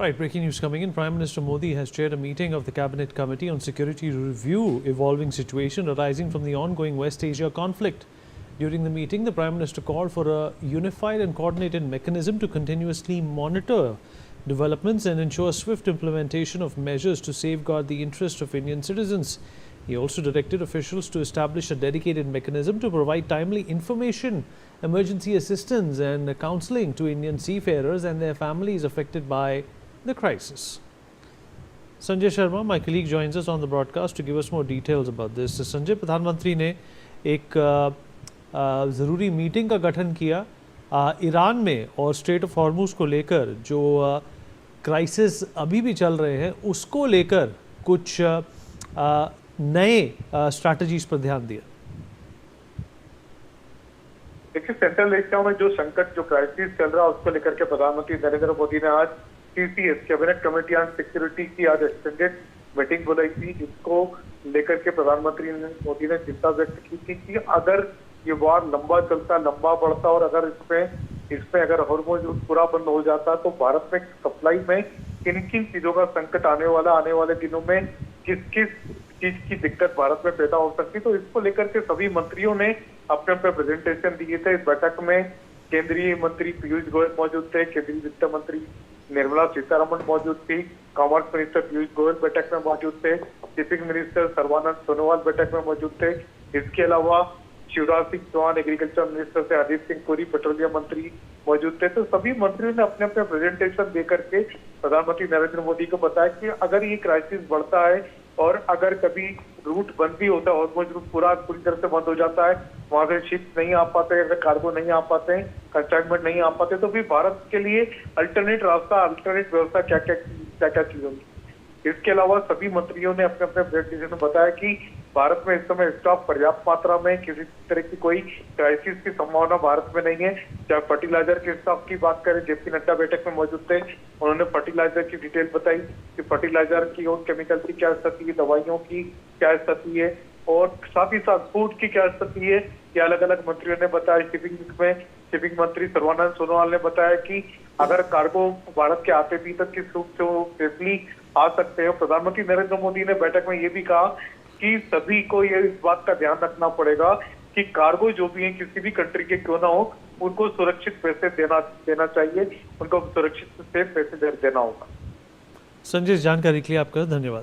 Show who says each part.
Speaker 1: Right, breaking news coming in. Prime Minister Modi has chaired a meeting of the Cabinet Committee on Security to review evolving situation arising from the ongoing West Asia conflict. During the meeting, the Prime Minister called for a unified and coordinated mechanism to continuously monitor developments and ensure swift implementation of measures to safeguard the interests of Indian citizens. He also directed officials to establish a dedicated mechanism to provide timely information, emergency assistance and counselling to Indian seafarers and their families affected by the crisis. Sanjay Sharma, my colleague, joins us on the broadcast to give us more details about this. Sanjay, प्रधानमंत्री ने एक ज़रूरी meeting का गठन किया Iran में और straight of Hormuz को लेकर जो क्राइसिस अभी भी चल रहे हैं उसको लेकर कुछ नए स्ट्रैटेजीज पर ध्यान दिया।
Speaker 2: देखिए, सेंट्रल एशिया में जो संकट, जो क्राइसिस चल रहा है उसको लेकर के प्रधानमंत्री नरेंद्र मोदी ने आज CCS cabinet committee on security की आज एक्सटेंडेड मीटिंग बुलाई थी, जिसको लेकर के प्रधानमंत्री मोदी ने चिंता व्यक्त की थी कि अगर ये वार लंबा चलता, लंबा बढ़ता और अगर इसमें अगर हॉर्मुज पूरा बंद हो जाता तो भारत में सप्लाई में किन किन चीजों का संकट आने वाले दिनों में किस किस चीज की दिक्कत भारत में पैदा हो सकती। तो इसको लेकर के सभी मंत्रियों ने अपने अपने प्रेजेंटेशन दिए थे। इस बैठक में केंद्रीय मंत्री पीयूष गोयल मौजूद थे, केंद्रीय वित्त मंत्री निर्मला सीतारमण मौजूद थी, कॉमर्स मिनिस्टर पीयूष गोयल बैठक में मौजूद थे, शिपिंग मिनिस्टर सर्बानंद सोनोवाल बैठक में मौजूद थे। इसके अलावा शिवराज सिंह चौहान एग्रीकल्चर मिनिस्टर से हरदीप सिंह पुरी पेट्रोलियम मंत्री मौजूद थे। तो सभी मंत्रियों ने अपने अपने प्रेजेंटेशन दे करके प्रधानमंत्री नरेंद्र मोदी को बताया कि अगर ये क्राइसिस बढ़ता है और अगर कभी रूट बंद भी होता है, हॉर्मुज रूट पूरी तरह से बंद हो जाता है, वहां से शिप नहीं आ पाते, अगर कार्गो नहीं आ पाते, कंसाइनमेंट नहीं आ पाते, तो भी भारत के लिए अल्टरनेट रास्ता, अल्टरनेट व्यवस्था क्या क्या चीज होगी। इसके अलावा सभी मंत्रियों ने अपने अपने प्रेजेंटेशन में बताया कि भारत में इस समय स्टॉक पर्याप्त मात्रा में, किसी तरह की कोई क्राइसिस की संभावना भारत में नहीं है। चाहे फर्टिलाइजर के स्टॉक की बात करें, जेपी नड्डा बैठक में मौजूद थे, उन्होंने फर्टिलाइजर की डिटेल बताई कि फर्टिलाइजर की और केमिकल की क्या स्थिति है, दवाइयों की क्या स्थिति है और साथ ही साथ फूड की क्या स्थिति है, ये अलग अलग मंत्रियों ने बताया। शिपिंग मंत्री सर्बानंद सोनोवाल ने बताया कि अगर कार्गो भारत के आते भी तक किस रूप से वो सेफली आ सकते हैं। प्रधानमंत्री नरेंद्र मोदी ने बैठक में ये भी कहा कि सभी को ये इस बात का ध्यान रखना पड़ेगा कि कार्गो जो भी है किसी भी कंट्री के क्यों ना हो, उनको सुरक्षित पैसे देना चाहिए, उनको सुरक्षित सेफ पैसे देना होगा।
Speaker 1: संजय, जानकारी के लिए आपका धन्यवाद।